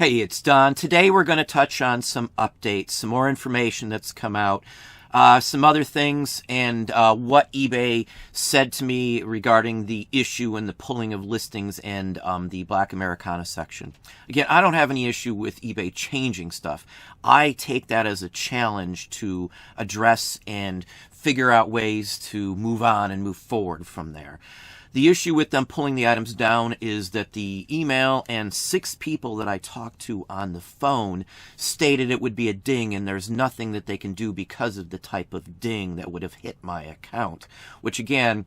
Hey, it's Don. Today we're going to touch on some updates, some more information that's come out, some other things, and what eBay said to me regarding the issue and the pulling of listings and the Black Americana section. Again, I don't have any issue with eBay changing stuff. I take that as a challenge to address and figure out ways to move on and move forward from there. The issue with them pulling the items down is that the email and 6 people that I talked to on the phone stated it would be a ding, and there's nothing that they can do because of the type of ding that would have hit my account. Which again,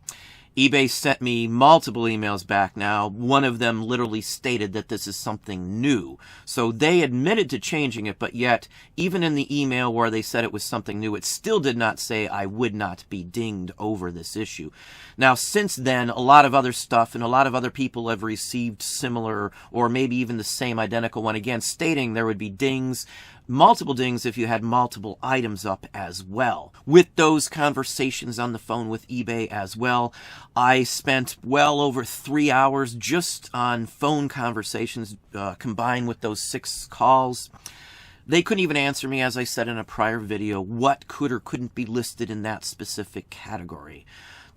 eBay sent me multiple emails back now. One of them literally stated that this is something new. So they admitted to changing it, but yet, even in the email where they said it was something new, it still did not say I would not be dinged over this issue. Now, since then, a lot of other stuff and a lot of other people have received similar or maybe even the same identical one, again, stating there would be dings, multiple dings if you had multiple items up as well. With those conversations on the phone with eBay as well, I spent well over 3 hours just on phone conversations combined with those 6 calls. They couldn't even answer me, as I said in a prior video, what could or couldn't be listed in that specific category.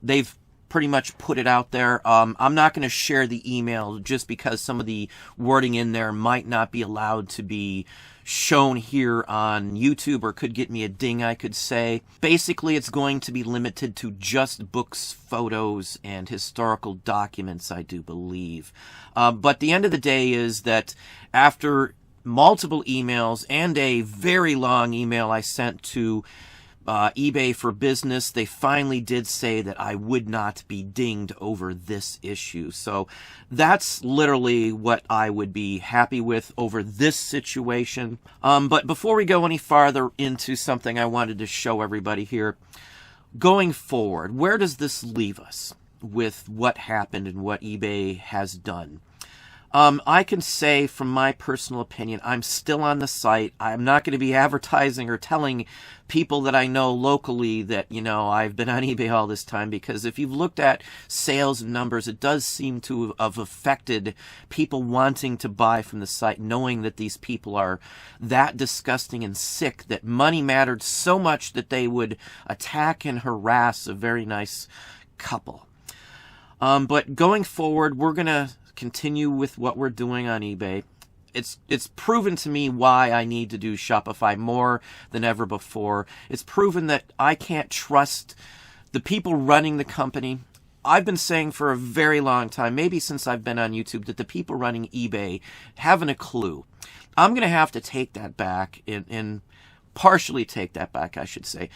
They've pretty much put it out there. I'm not going to share the email just because some of the wording in there might not be allowed to be shown here on YouTube or could get me a ding, I could say. Basically, it's going to be limited to just books, photos, and historical documents, I do believe. But the end of the day is that after multiple emails and a very long email I sent to eBay for Business, they finally did say that I would not be dinged over this issue. So that's literally what I would be happy with over this situation. But before we go any farther into something I wanted to show everybody here, going forward, where does this leave us with what happened and what eBay has done? I can say from my personal opinion, I'm still on the site. I'm not going to be advertising or telling people that I know locally that, I've been on eBay all this time, because if you've looked at sales numbers, it does seem to have affected people wanting to buy from the site, knowing that these people are that disgusting and sick that money mattered so much that they would attack and harass a very nice couple. But going forward, we're going to continue with what we're doing on eBay. It's proven to me why I need to do Shopify more than ever before. It's proven that I can't trust the people running the company. I've been saying for a very long time, maybe since I've been on YouTube, that the people running eBay haven't a clue. I'm going to have to take that back and partially take that back, I should say.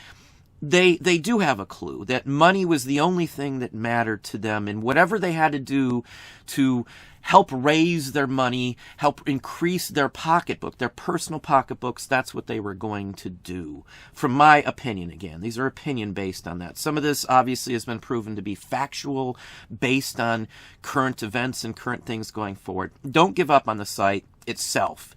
They do have a clue that money was the only thing that mattered to them, and whatever they had to do to help raise their money, help increase their pocketbook, their personal pocketbooks, that's what they were going to do. From my opinion, again, these are opinion based on that. Some of this obviously has been proven to be factual, based on current events and current things going forward. Don't give up on the site itself.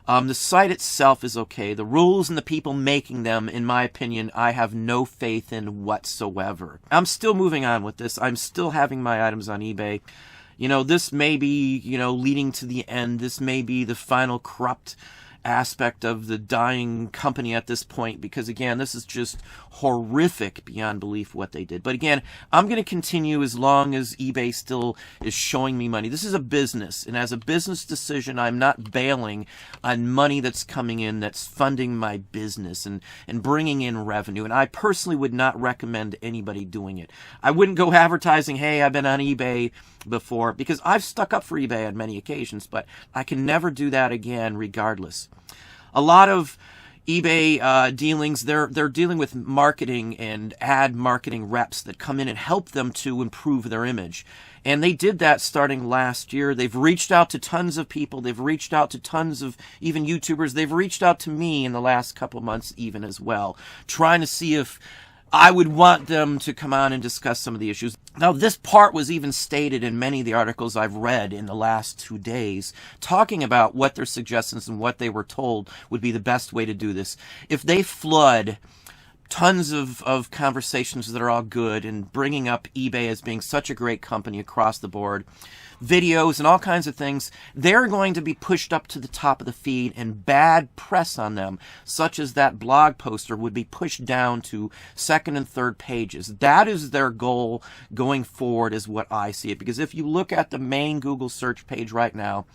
The site itself is okay. The rules and the people making them, in my opinion, I have no faith in whatsoever. I'm still moving on with this. I'm still having my items on eBay. This may be, leading to the end. This may be the final corrupt aspect of the dying company at this point, because again, this is just horrific beyond belief what they did. But again, I'm going to continue as long as eBay still is showing me money. This is a business, and as a business decision, I'm not bailing on money that's coming in, that's funding my business and bringing in revenue. And I personally would not recommend anybody doing it. I wouldn't go advertising, hey, I've been on eBay before, because I've stuck up for eBay on many occasions, but I can never do that again regardless. A lot of eBay dealings, they're dealing with marketing and ad marketing reps that come in and help them to improve their image. And they did that starting last year. They've reached out to tons of people. They've reached out to tons of even YouTubers. They've reached out to me in the last couple months even as well, trying to see if I would want them to come on and discuss some of the issues. Now, this part was even stated in many of the articles I've read in the last 2 days, talking about what their suggestions and what they were told would be the best way to do this. If they flood tons of conversations that are all good and bringing up eBay as being such a great company across the board, videos and all kinds of things, they're going to be pushed up to the top of the feed, and bad press on them, such as that blog poster, would be pushed down to second and third pages. That is their goal going forward, is what I see it. Because if you look at the main Google search page right now,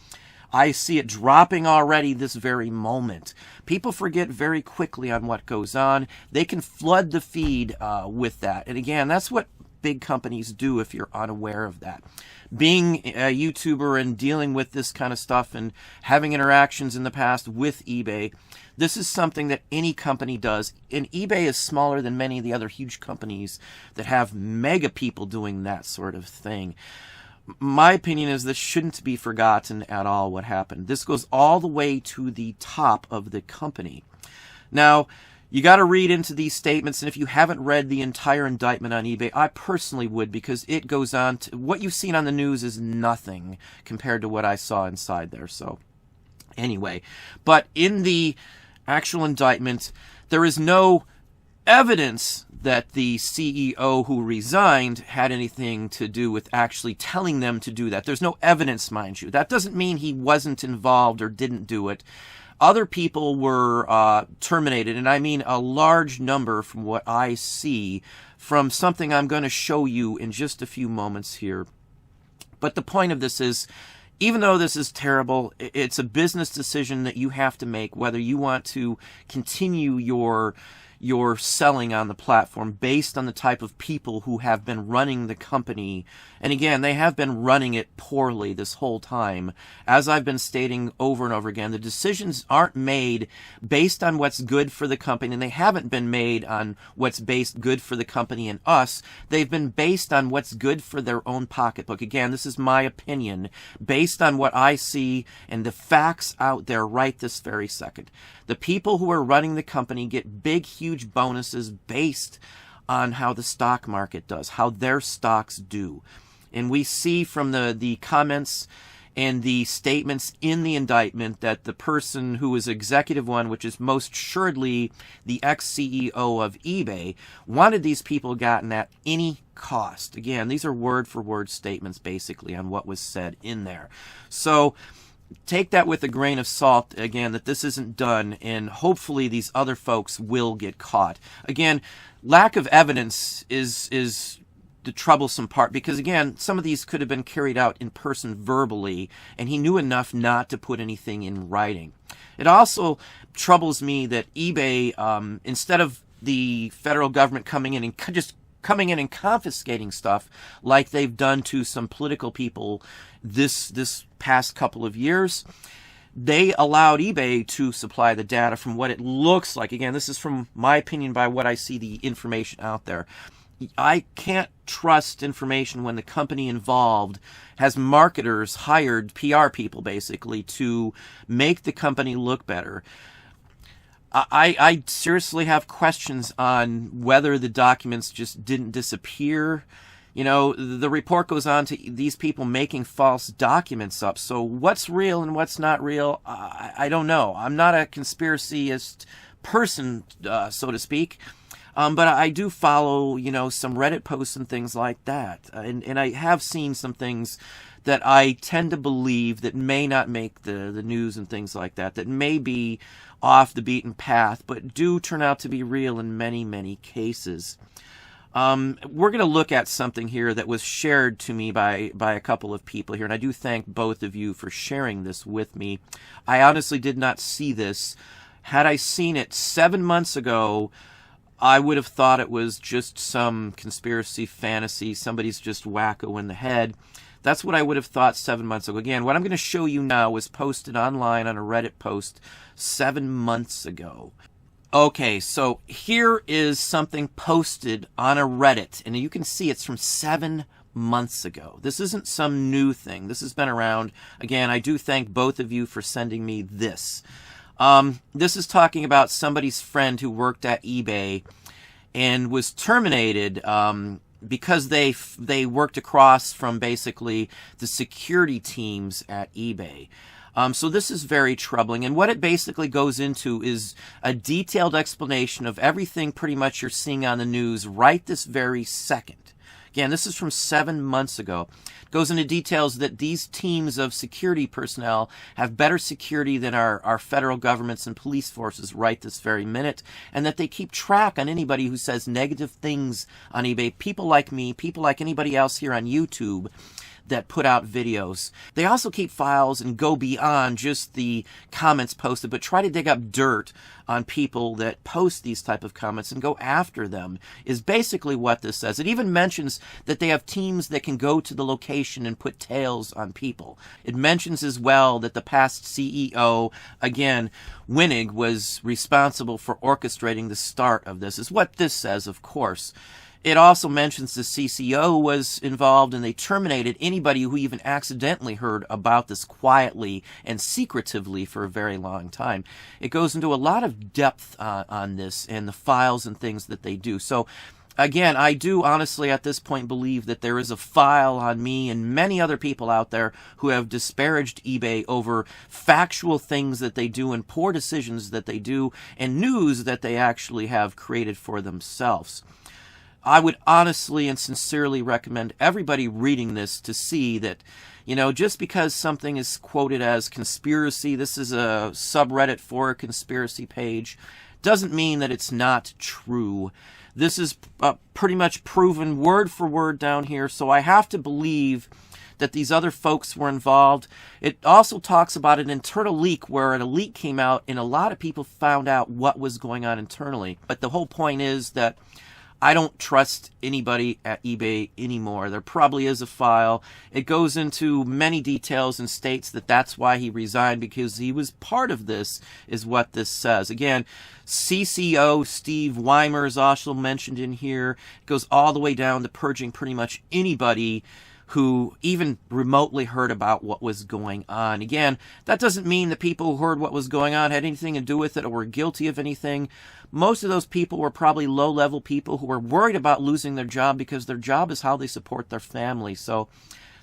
I see it dropping already this very moment. People forget very quickly on what goes on. They can flood the feed with that. And again, that's what big companies do if you're unaware of that. Being a YouTuber and dealing with this kind of stuff and having interactions in the past with eBay, this is something that any company does. And eBay is smaller than many of the other huge companies that have mega people doing that sort of thing. My opinion is this shouldn't be forgotten at all, what happened. This goes all the way to the top of the company. Now, you got to read into these statements, and if you haven't read the entire indictment on eBay, I personally would, because it goes on to, what you've seen on the news is nothing compared to what I saw inside there. So anyway, but in the actual indictment, there is no evidence that the CEO who resigned had anything to do with actually telling them to do that. There's no evidence, mind you. That doesn't mean he wasn't involved or didn't do it. Other people were terminated, and I mean a large number from what I see, from something I'm going to show you in just a few moments here. But the point of this is, even though this is terrible, it's a business decision that you have to make, whether you want to continue your selling on the platform based on the type of people who have been running the company. And again, they have been running it poorly this whole time. As I've been stating over and over again, the decisions aren't made based on what's good for the company, and they haven't been made on what's based good for the company and us. They've been based on what's good for their own pocketbook. Again, this is my opinion, based on what I see and the facts out there right this very second. The people who are running the company get big, huge bonuses based on how the stock market does, how their stocks do. And we see from the comments and the statements in the indictment that the person who is executive one, which is most assuredly the ex-CEO of eBay, wanted these people gotten at any cost. Again, these are word-for-word statements basically on what was said in there. So take that with a grain of salt, again, that this isn't done, and hopefully these other folks will get caught. Again, lack of evidence is the troublesome part, because again, some of these could have been carried out in person verbally, and he knew enough not to put anything in writing. It also troubles me that eBay, instead of the federal government coming in and confiscating stuff like they've done to some political people this past couple of years, they allowed eBay to supply the data from what it looks like. Again, this is from my opinion by what I see the information out there. I can't trust information when the company involved has marketers hired, PR people basically, to make the company look better. I seriously have questions on whether the documents just didn't disappear. You know, the report goes on to these people making false documents up. So what's real and what's not real, I don't know. I'm not a conspiracyist person, so to speak. But I do follow, you know, some Reddit posts and things like that. And I have seen some things that I tend to believe that may not make the news and things like that, that may be off the beaten path, but do turn out to be real in many, many cases. We're going to look at something here that was shared to me by a couple of people here, and I do thank both of you for sharing this with me. I honestly did not see this. Had I seen it 7 months ago, I would have thought it was just some conspiracy fantasy, somebody's just wacko in the head. That's what I would have thought 7 months ago. Again, what I'm going to show you now was posted online on a Reddit post 7 months ago. Okay, so here is something posted on a Reddit, and you can see it's from 7 months ago. This isn't some new thing. This has been around. Again, I do thank both of you for sending me this. This is talking about somebody's friend who worked at eBay and was terminated because they worked across from basically the security teams at eBay. So this is very troubling, and what it basically goes into is a detailed explanation of everything pretty much you're seeing on the news right this very second. Again, this is from 7 months ago. It goes into details that these teams of security personnel have better security than our federal governments and police forces right this very minute, and that they keep track on anybody who says negative things on eBay. People like me, people like anybody else here on YouTube that put out videos. They also keep files and go beyond just the comments posted, but try to dig up dirt on people that post these type of comments and go after them, is basically what this says. It even mentions that they have teams that can go to the location and put tails on people. It mentions as well that the past CEO, again, Winnig, was responsible for orchestrating the start of this, is what this says, of course. It also mentions the CCO was involved, and they terminated anybody who even accidentally heard about this quietly and secretively for a very long time. It goes into a lot of depth on this and the files and things that they do. So again, I do honestly at this point believe that there is a file on me and many other people out there who have disparaged eBay over factual things that they do and poor decisions that they do and news that they actually have created for themselves. I would honestly and sincerely recommend everybody reading this to see that, you know, just because something is quoted as conspiracy, this is a subreddit for a conspiracy page, doesn't mean that it's not true. This is pretty much proven word for word down here, so I have to believe that these other folks were involved. It also talks about an internal leak where a leak came out and a lot of people found out what was going on internally. But the whole point is that I don't trust anybody at eBay anymore. There probably is a file. It goes into many details and states that that's why he resigned, because he was part of this, is what this says. Again, CCO Steve Weimer is also mentioned in here. It goes all the way down to purging pretty much anybody who even remotely heard about what was going on. Again, that doesn't mean that people who heard what was going on had anything to do with it or were guilty of anything. Most of those people were probably low-level people who were worried about losing their job because their job is how they support their family. So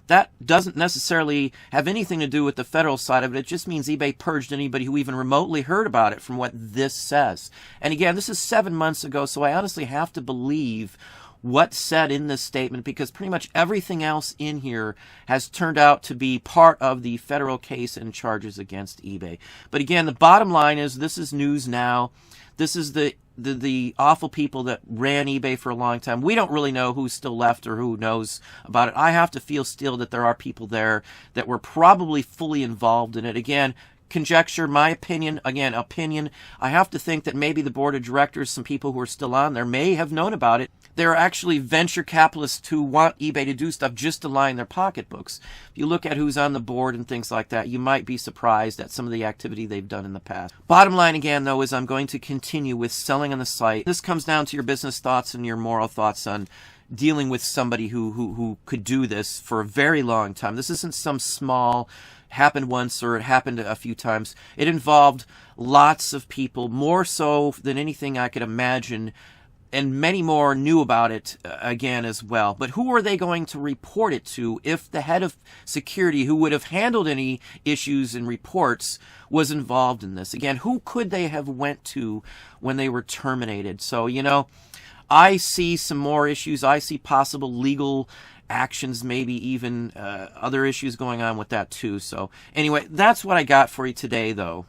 that doesn't necessarily have anything to do with the federal side of it. It just means eBay purged anybody who even remotely heard about it from what this says. And again, this is 7 months ago, so I honestly have to believe what's said in this statement, because pretty much everything else in here has turned out to be part of the federal case and charges against eBay. But again, the bottom line is this is news now. This is the awful people that ran eBay for a long time. We don't really know who's still left or who knows about it. I have to feel still that there are people there that were probably fully involved in it. Again, conjecture, my opinion, again, opinion. I have to think that maybe the board of directors, some people who are still on there, may have known about it. There are actually venture capitalists who want eBay to do stuff just to line their pocketbooks. If you look at who's on the board and things like that, you might be surprised at some of the activity they've done in the past. Bottom line again, though, is I'm going to continue with selling on the site. This comes down to your business thoughts and your moral thoughts on dealing with somebody who could do this for a very long time. This isn't some small happened once or it happened a few times. It involved lots of people, more so than anything I could imagine, and many more knew about it again as well. But who are they going to report it to if the head of security, who would have handled any issues and reports, was involved in this? Again, who could they have went to when they were terminated? So, you know, I see some more issues. I see possible legal actions, maybe even other issues going on with that too. So anyway, that's what I got for you today, though.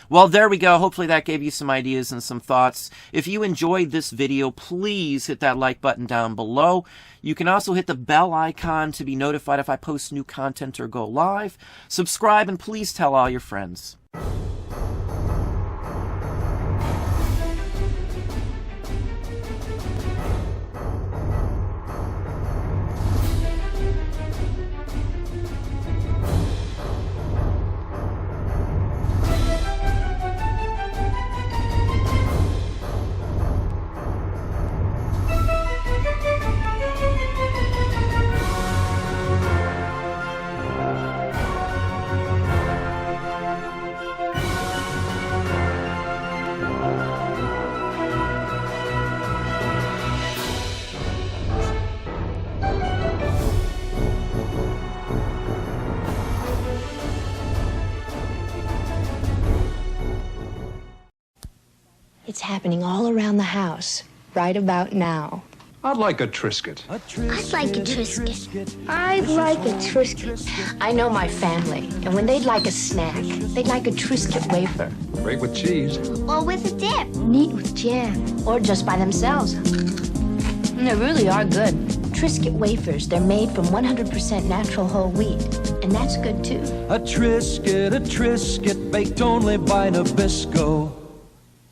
Well, there we go. Hopefully that gave you some ideas and some thoughts. If you enjoyed this video, please hit that like button down below. You can also hit the bell icon to be notified if I post new content or go live. Subscribe, and please tell all your friends. It's happening all around the house, right about now. I'd like a Triscuit. I'd like a Triscuit. I'd like a Triscuit. I know my family, and when they'd like a snack, they'd like a Triscuit wafer. Great with cheese. Or with a dip. Neat with jam. Or just by themselves. And they really are good. Triscuit wafers, they're made from 100% natural whole wheat, and that's good too. A Triscuit baked only by Nabisco.